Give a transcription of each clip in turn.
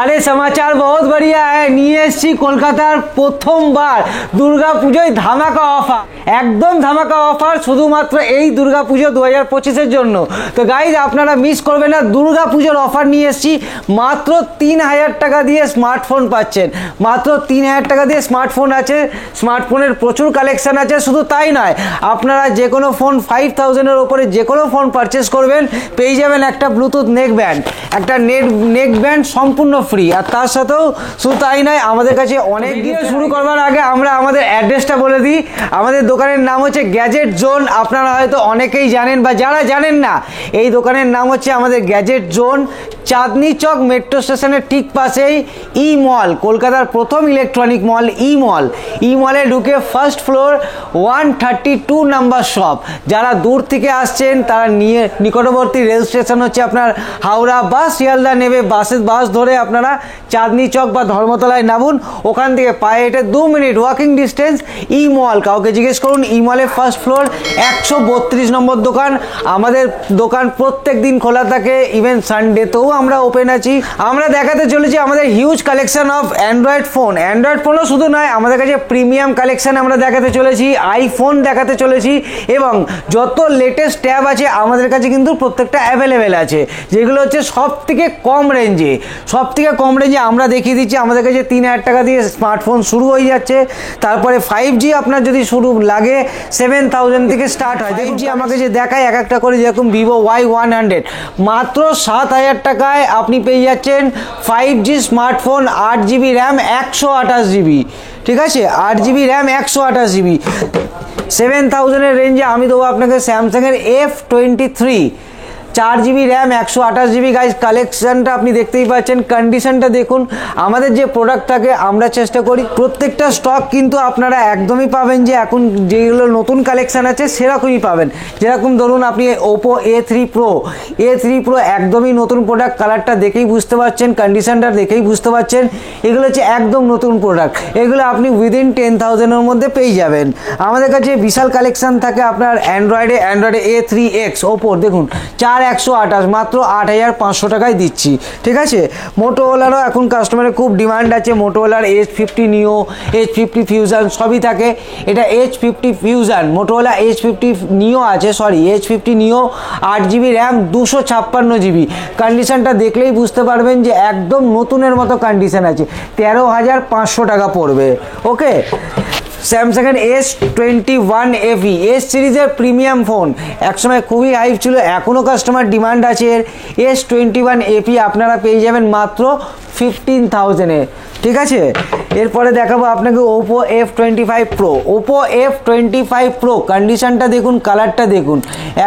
अरे समाचार बहुत बढ़िया है। নিয়ে এসেছি কলকাতার প্রথমবার দুর্গাপূজোয় ধামাকা অফার, একদম ধামাকা অফার শুধুমাত্র এই দুর্গাপুজো 2025-এর জন্য। তো গাইজ আপনারা মিস করবেন না, দুর্গাপুজোর অফার নিয়ে এসেছি। মাত্র 3000 টাকা দিয়ে স্মার্টফোন পাচ্ছেন, মাত্র 3000 টাকা দিয়ে স্মার্টফোন আছে। স্মার্টফোনের প্রচুর কালেকশন আছে, শুধু তাই নয়, আপনারা যে কোনো ফোন 5000-এর ওপরে যে কোনো ফোন পারচেস করবেন পেয়ে যাবেন একটা ব্লুটুথ নেক ব্যান্ড, একটা নেক ব্যান্ড সম্পূর্ণ ফ্রি। আর তার সাথেও শুধু তাই নয়, আমাদের কাছে অনেক ভিডিও শুরু করবার আগে আমরা আমাদের অ্যাড্রেসটা বলে দিই। আমাদের দোকানের নাম হচ্ছে গ্যাজেট জোন। আপনারা হয়তো অনেকেই জানেন, বা যারা জানেন না, এই দোকানের নাম হচ্ছে আমাদের গ্যাজেট জোন, চাঁদনি চক মেট্রো স্টেশনের ঠিক পাশেই ই মল, কলকাতার প্রথম ইলেকট্রনিক মল ই মল। ই মলে ঢুকে ফার্স্ট ফ্লোর 132 নাম্বার শপ। যারা দূর থেকে আসছেন তারা নিকটবর্তী রেল স্টেশন হচ্ছে আপনার হাওড়া বা শিয়ালদা নেবে, বাস ধরে আপনারা চাঁদনি চক বা ধর্মতলায় নামুন। ওখান থেকে পায়ে হেঁটে 2 মিনিট ওয়াকিং ডিস্টেন্স ই মল। কাউকে জিজ্ঞেস করুন, ই মলে ফার্স্ট ফ্লোর 132 নম্বর দোকান। আমাদের দোকান প্রত্যেক দিন খোলা থাকে, ইভেন সানডেতেও আমরা ওপেন আছি। আমরা দেখাতে চলেছি আমাদের huge collection of Android phone. Android ফোনও শুধু নয়, আমাদের কাছে প্রিমিয়াম কালেকশন আমরা দেখাতে চলেছি, আইফোন দেখাতে চলেছি, এবং যত লেটেস্ট ট্যাব আছে আমাদের কাছে কিন্তু প্রত্যেকটা অ্যাভেলেবেল আছে, যেগুলো হচ্ছে সব থেকে কম রেঞ্জে। আমরা দেখিয়ে দিচ্ছি। আমাদের কাছে 3000 টাকা দিয়ে স্মার্টফোন শুরু হয়ে যাচ্ছে। তারপরে 5G আপনার যদি শুরু লাগে 7000 থেকে স্টার্ট হয়। 5G আমার কাছে দেখায় এক একটা করে, যেরকম ভিভো Y100 মাত্র 7000 টাকায় আপনি পেয়ে যাচ্ছেন 5G smartphone, 8GB RAM 128GB। ঠিক আছে, 8GB র্যাম 128GB। 7000-এর রেঞ্জে আমি দেবো আপনাকে স্যামসাংয়ের F23, 4GB RAM 128GB। Guys কালেকশনটা আপনি দেখতেই পাচ্ছেন, কন্ডিশনটা দেখুন। আমাদের যে প্রোডাক্ট থাকে আমরা চেষ্টা করি প্রত্যেকটা স্টক কিন্তু আপনারা একদমই পাবেন যে এখন যেগুলো নতুন কালেকশন আছে সেরকমই পাবেন। যেরকম ধরুন আপনি ওপো A3 Pro একদমই নতুন প্রোডাক্ট, কালারটা দেখেই বুঝতে পারছেন, কন্ডিশনটা দেখেই বুঝতে পারছেন, এগুলো হচ্ছে একদম নতুন প্রোডাক্ট। এগুলো আপনি উইদিন 10,000-এর মধ্যে পেয়ে যাবেন। আমাদের কাছে বিশাল কালেকশন থাকে আপনার অ্যান্ড্রয়েডে A3X ওপোর দেখুন 4128, মাত্র 8500 টাকায় দিচ্ছি। ঠিক আছে, মোটোরোলারও এখন কাস্টমারের খুব ডিমান্ড আছে। মোটোরোলার H50 নিও, H50 ফিউশন সবই থাকে। এটা H50 ফিউশন, মোটোরোলা H50 নিও আছে, H50 নিও 8GB র্যাম 256GB। কন্ডিশনটা দেখলেই বুঝতে পারবেন যে একদম নতুনের মতো কন্ডিশন আছে। 13,500 টাকা পড়বে। ওকে, স্যামসাংয়ের S21 FE এস সিরিজের প্রিমিয়াম ফোন, একসময় খুবই হাইপ ছিল, এখনও কাস্টমার ডিমান্ড আছে। এর S21 FE আপনারা পেয়ে যাবেন মাত্র 15,000-এ। ঠিক আছে, এরপরে দেখাবো আপনাকে Oppo F25 Pro। Oppo F25 Pro কন্ডিশনটা দেখুন, কালারটা দেখুন,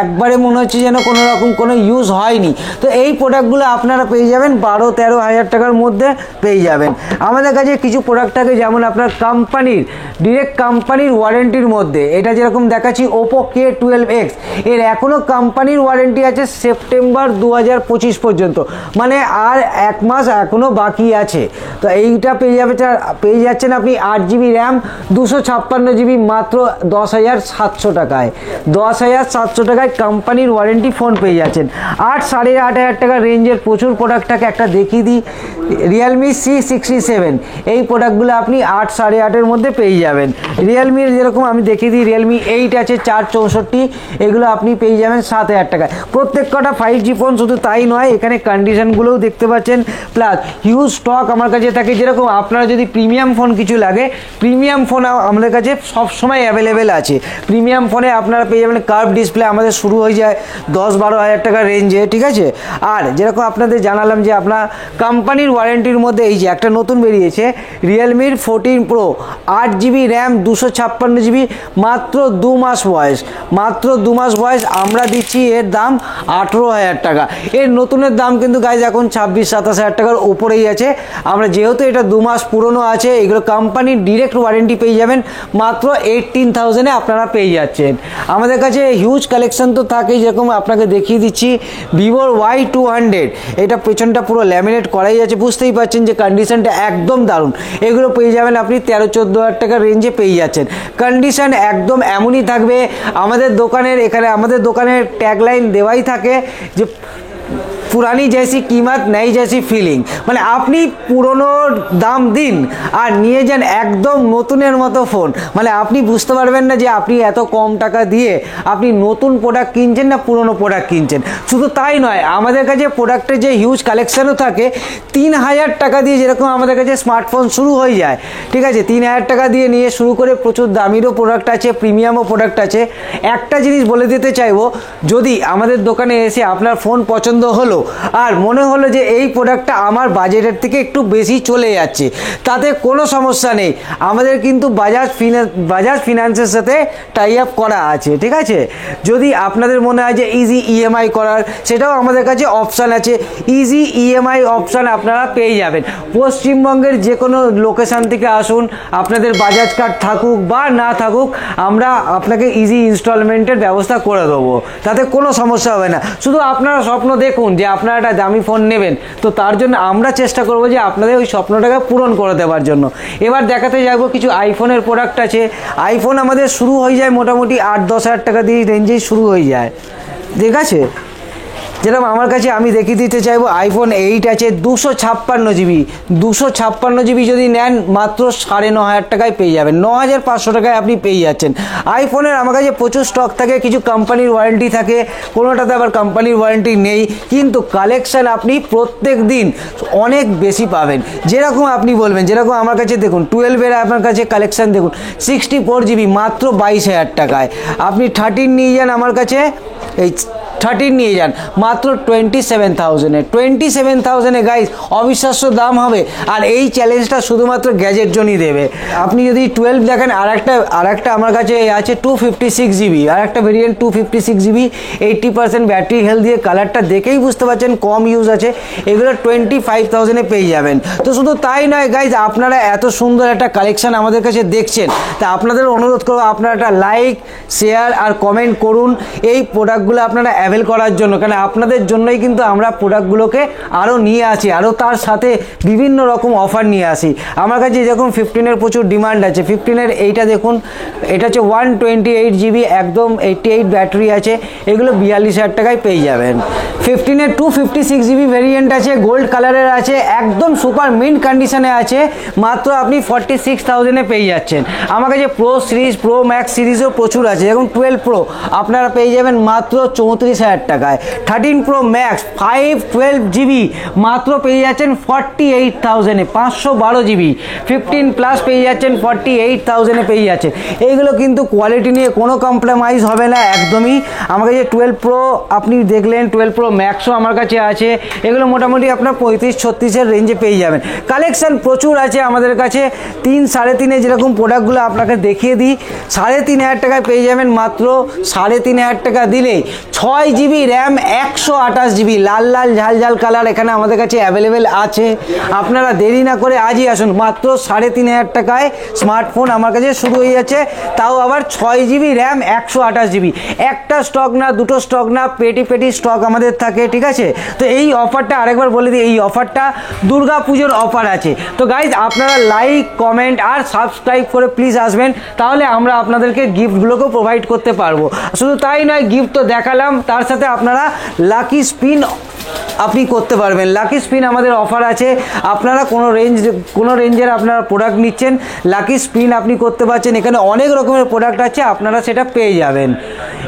একবারে মনে হচ্ছে যেন কোনো রকম কোনো ইউজ হয়নি। তো এই প্রোডাক্টগুলো আপনারা পেয়ে যাবেন 12-13 হাজার টাকার মধ্যে পেয়ে যাবেন। আমাদের কাছে কিছু প্রোডাক্ট থাকে যেমন আপনার ডিরেক্ট কোম্পানির ওয়ারেন্টির মধ্যে, এটা যেরকম দেখাচ্ছি ওপো K12X, এর এখনও কোম্পানির ওয়ারেন্টি আছে সেপ্টেম্বর 2025 পর্যন্ত, মানে আর 1 মাস এখনও বাকি আছে। তো এইটা পেয়ে যাচ্ছেন আপনি 8GB র্যাম 256GB মাত্র 10,700 টাকায়। 10,700 টাকায় কোম্পানির ওয়ারেন্টি ফোন পেয়ে যাচ্ছেন। 8,500 টাকা রেঞ্জের প্রচুর প্রোডাক্ট থাকে, একটা দেখিয়ে দিই, রিয়েলমি C67। এই প্রোডাক্টগুলো আপনি 8,500-এর মধ্যে পেয়ে যাবেন। রিয়েলমির যেরকম আমি দেখিয়ে দিই, রিয়েলমি 8 আছে 464, এগুলো আপনি পেয়ে যাবেন 7,000 টাকায়। প্রত্যেক কটা 5G ফোন, শুধু তাই নয়, এখানে কন্ডিশনগুলোও দেখতে পাচ্ছেন, প্লাস হিউজ স্টক আমার কাছে থাকে। যেরকম আপনারা যদি প্রিমিয়াম ফোন কিছু লাগে, প্রিমিয়াম ফোন আমাদের কাছে সবসময় অ্যাভেলেবেল আছে। প্রিমিয়াম ফোনে আপনারা পেয়ে যাবেন কার্ভ ডিসপ্লে, আমাদের শুরু হয়ে যায় 10-12 হাজার টাকার রেঞ্জে। ঠিক আছে, আর যেরকম আপনাদের জানালাম যে আপনার কোম্পানির ওয়ারেন্টির মধ্যে এই যে একটা নতুন বেরিয়েছে রিয়েলমির 14 Pro, 8GB র্যাম 256GB, মাত্র 2 মাস বয়স, আমরা দিচ্ছি এর দাম 18,000 টাকা। এর নতুনের দাম কিন্তু গাইজ এখন 26-27 হাজার টাকার উপরেই আছে। আমরা যেহেতু এটা 2 মাস পুরনো আছে, এগুলো কোম্পানির ডিরেক্ট ওয়ারেন্টি পেয়ে যাবেন মাত্র 18,000-এ আপনারা পেয়ে যাচ্ছেন। আমাদের কাছে হিউজ কালেকশন তো থাকেই, যেরকম আপনাকে দেখিয়ে দিচ্ছি ভিভোর Y200, এটা পেছনটা পুরো ল্যামিনেট করাই আছে, বুঝতেই পারছেন যে কন্ডিশনটা একদম দারুণ। এগুলো পেয়ে যাবেন আপনি 13-14 হাজার টাকার রেঞ্জে পেয়ে যাচ্ছেন। কন্ডিশন একদম এমনই থাকবে। আমাদের দোকানের ট্যাগলাইন দেওয়াই থাকে যে পুরানি জैसी कीमत नई जैसी ফিলিং, মানে আপনি পুরনো দাম দিন আর নিয়ে যান একদম নতুনের মতো ফোন, মানে আপনি বুঝতে পারবেন না যে আপনি এত কম টাকা দিয়ে আপনি নতুন প্রোডাক্ট কিনছেন না পুরনো প্রোডাক্ট কিনছেন। শুধু তাই নয়, আমাদের কাছে প্রোডাক্টের যে হিউজ কালেকশানও থাকে, 3000 টাকা দিয়ে যেরকম আমাদের কাছে স্মার্টফোন শুরু হয়ে যায়, ঠিক আছে, 3000 টাকা দিয়ে নিয়ে শুরু করে প্রচুর দামিরও প্রোডাক্ট আছে, প্রিমিয়ামও প্রোডাক্ট আছে। একটা জিনিস বলে দিতে চাইবো, যদি আমাদের দোকানে এসে আপনার ফোন পছন্দ হলো আর মনে হলো যে এই প্রোডাক্টটা আমার বাজেটের থেকে একটু বেশি চলে যাচ্ছে, তাতে কোনো সমস্যা নেই, আমাদের কিন্তু বাজাজ ফিনান্সের সাথে টাই আপ করা আছে, ঠিক আছে। যদি আপনাদের মনে হয় যে ইজি ইএমআই করার, সেটাও আমাদের কাছে অপশান আছে, ইজি ইএমআই অপশান আপনারা পেয়ে যাবেন। পশ্চিমবঙ্গের যে কোনো লোকেশান থেকে আসুন, আপনাদের বাজাজ কার্ড থাকুক বা না থাকুক, আমরা আপনাকে ইজি ইনস্টলমেন্টের ব্যবস্থা করে দেবো, তাতে কোনো সমস্যা হবে না। শুধু আপনারা স্বপ্ন দেখুন যে আপনারা একটা দামি ফোন নেবেন, তো তার জন্য আমরা চেষ্টা করবো যে আপনাদের ওই স্বপ্নটাকে পূরণ করে দেওয়ার জন্য। এবার দেখাতে যাবো কিছু আইফোনের প্রোডাক্ট আছে। আইফোন আমাদের শুরু হয়ে যায় মোটামুটি 8-10 হাজার টাকা দিয়ে রেঞ্জেই শুরু হয়ে যায়, ঠিক আছে। যেরকম আমার কাছে আমি দেখিয়ে দিতে চাইবো, আইফোন 8 আছে 256 জিবি, 256 জিবি যদি নেন মাত্র 9,500 টাকায় পেয়ে যাবেন, 9,500 টাকায় আপনি পেয়ে যাচ্ছেন। আইফোনের আমার কাছে প্রচুর স্টক থাকে, কিছু কোম্পানির ওয়ারেন্টি থাকে, কোনোটাতে আবার কোম্পানির ওয়ারেন্টি নেই, কিন্তু কালেকশান আপনি প্রত্যেক দিন অনেক বেশি পাবেন। যেরকম আপনি বলবেন, যেরকম আমার কাছে দেখুন 12-এর আপনার কাছে কালেকশান দেখুন, 64 জিবি মাত্র 22,000 টাকায়। আপনি 13 নিয়ে যান আমার কাছে, এই 13 নিয়ে যান মাত্র 27,000-এ, 27,000-এ গাইস, অবিশ্বাস্য দাম হবে। আর এই চ্যালেঞ্জটা শুধুমাত্র গ্যাজেট জনই দেবে। আপনি যদি 12 দেখেন, আর একটা আমার কাছে আছে 256 জিবি, আর একটা ভেরিয়েন্ট 256 জিবি, 80% ব্যাটারি হেলথ দিয়ে, কালারটা দেখেই বুঝতে পারছেন কম ইউজ আছে, এগুলো 25,000-এ পেয়ে যাবেন। তো শুধু তাই নয় গাইজ, আপনারা এত সুন্দর একটা কালেকশন আমাদের কাছে দেখছেন, তা আপনাদের অনুরোধ করবো আপনারা একটা লাইক, শেয়ার আর কমেন্ট করুন এই প্রোডাক্টগুলো আপনারা অ্যাভেল করার জন্য, কারণ আপনাদের জন্যই কিন্তু আমরা প্রোডাক্টগুলোকে আরও নিয়ে আসি, আরও তার সাথে বিভিন্ন রকম অফার নিয়ে আসি। আমার কাছে যেরকম 15-এর প্রচুর ডিমান্ড আছে, 15-এর এইটা দেখুন, এটা হচ্ছে 128 জিবি, একদম 88 ব্যাটারি আছে, এগুলো 42,000 টাকায় পেয়ে যাবেন। 15-এর 256 জিবি ভেরিয়েন্ট আছে, গোল্ড কালারের আছে, একদম সুপার মিন্ট কন্ডিশনে আছে, মাত্র আপনি 46,000-এ পেয়ে যাচ্ছেন। আমার কাছে প্রো সিরিজ, প্রো ম্যাক্স সিরিজও প্রচুর আছে, যেমন 12 প্রো আপনারা পেয়ে যাবেন মাত্র 34,000 টাকায়। 13 প্রো ম্যাক্স 512 জিবি মাত্র পেয়ে যাচ্ছেন 48,000-এ, 512 জিবি। 15 প্লাস পেয়ে যাচ্ছেন 48,000-এ পেয়ে যাচ্ছেন। এইগুলো কিন্তু কোয়ালিটি নিয়ে কোনো কম্প্রোমাইজ হবে না একদমই। আমার কাছে 12 প্রো আপনি দেখলেন, 12 প্রো ম্যাক্সও আমার কাছে আছে, এগুলো মোটামুটি আপনার 35-36-এর রেঞ্জে পেয়ে যাবেন। কালেকশান প্রচুর আছে আমাদের কাছে। 3-3.5-এ যেরকম প্রোডাক্টগুলো আপনাকে দেখিয়ে দিই, 3,500 টাকায় পেয়ে যাবেন মাত্র 3,500 টাকা দিলে 6 জিবি র্যাম, 128 জিবি, লাল লাল ঝাল ঝাল কালার এখানে আমাদের কাছে অ্যাভেলেবেল আছে। আপনারা দেরি না করে আজই আসুন, মাত্র 3,500 টাকায় স্মার্টফোন আমার কাছে শুরু হয়ে যাচ্ছে, তাও আবার 6 জিবি র্যাম, 128 জিবি। একটা স্টক না, দুটো স্টক না, পেটি পেটি স্টক আমাদের থাকে, ঠিক আছে। তো এই অফারটা আরেকবার বলে দিই, এই অফারটা দুর্গা পুজোর অফার আছে। তো গাইজ আপনারা লাইক, কমেন্ট আর সাবস্ক্রাইব করে প্লিজ আসবেন, তাহলে আমরা আপনাদেরকে গিফটগুলোকেও প্রোভাইড করতে পারবো। শুধু তাই নয়, গিফট তো দেখালাম, তার সাথে আপনারা লাকি স্পিন আপনি করতে পারবেন। লাকি স্পিন আমাদের অফার আছে, আপনারা কোনো রেঞ্জের আপনারা প্রোডাক্ট নিচ্ছেন, লাকি স্পিন আপনি করতে পারছেন। এখানে অনেক রকমের প্রোডাক্ট আছে, আপনারা সেটা পেয়ে যাবেন।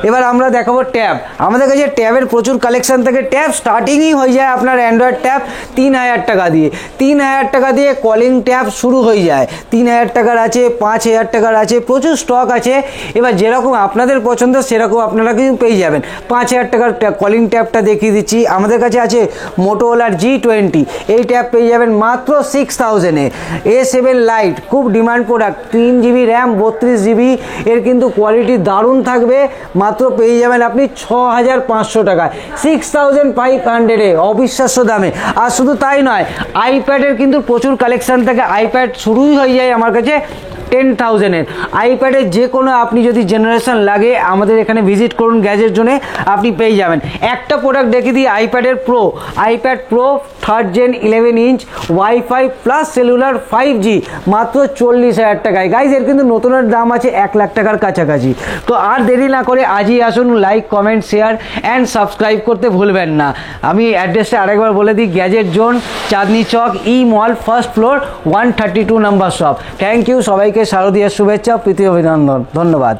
এবার আমরা দেখাবো ট্যাব। আমাদের কাছে ট্যাবের প্রচুর কালেকশন থাকে। ট্যাব স্টার্টিংই হয়ে যায় আপনার অ্যান্ড্রয়েড ট্যাব 3,000 টাকা দিয়ে। 3,000 টাকা দিয়ে কলিং ট্যাব শুরু হয়ে যায়। 3,000 টাকার আছে, 5,000 টাকার আছে, প্রচুর স্টক আছে। এবার যেরকম আপনাদের পছন্দ সেরকম আপনারা কিন্তু পেয়ে যাবেন। 5,000 টাকার কলিং ট্যাবটা দেখিয়ে দিচ্ছি, আমাদের কাছে আছে মোটোরোলার G20, এই ট্যাব পেয়ে যাবেন মাত্র 6,000-এ। A7 লাইট খুব demand product, 3 GB RAM, 32 GB, এর কিন্তু কোয়ালিটি দারুণ থাকবে, মাত্র পেয়ে যাবেন আপনি 6,500 টাকায়, 6,500-এ, অবিশ্বাস্য দামে। আর শুধু তাই নয়, আইপ্যাডের কিন্তু প্রচুর কালেকশন থাকে। আইপ্যাড শুরুই হয়ে যায় আমার কাছে 10,000-এর আইপ্যাডের যে কোনো আপনি যদি জেনারেশন লাগে আমাদের এখানে ভিজিট করুন গ্যাজেট জোনে, আপনি পেয়ে যাবেন। একটা প্রোডাক্ট দেখে দিই, iPad pro 3rd Gen 11 inch wifi plus cellular 5G মাত্র 40,000 টাকায়। গাইজ এর কিন্তু নতুনের দাম আছে 1 লাখ টাকার কাছাকাছি। তো আর দেরি না করে আজই আসুন, like comment share and subscribe করতে ভুলবেন না। আমি অ্যাড্রেসটা আরেকবার বলে দিই, gadget zone, Chandni Chowk, E mall, 1st floor, 132 number shop. Thank you সবাইকে, শারদীয়ার শুভেচ্ছা, প্রীতি অভিনন্দন, ধন্যবাদ।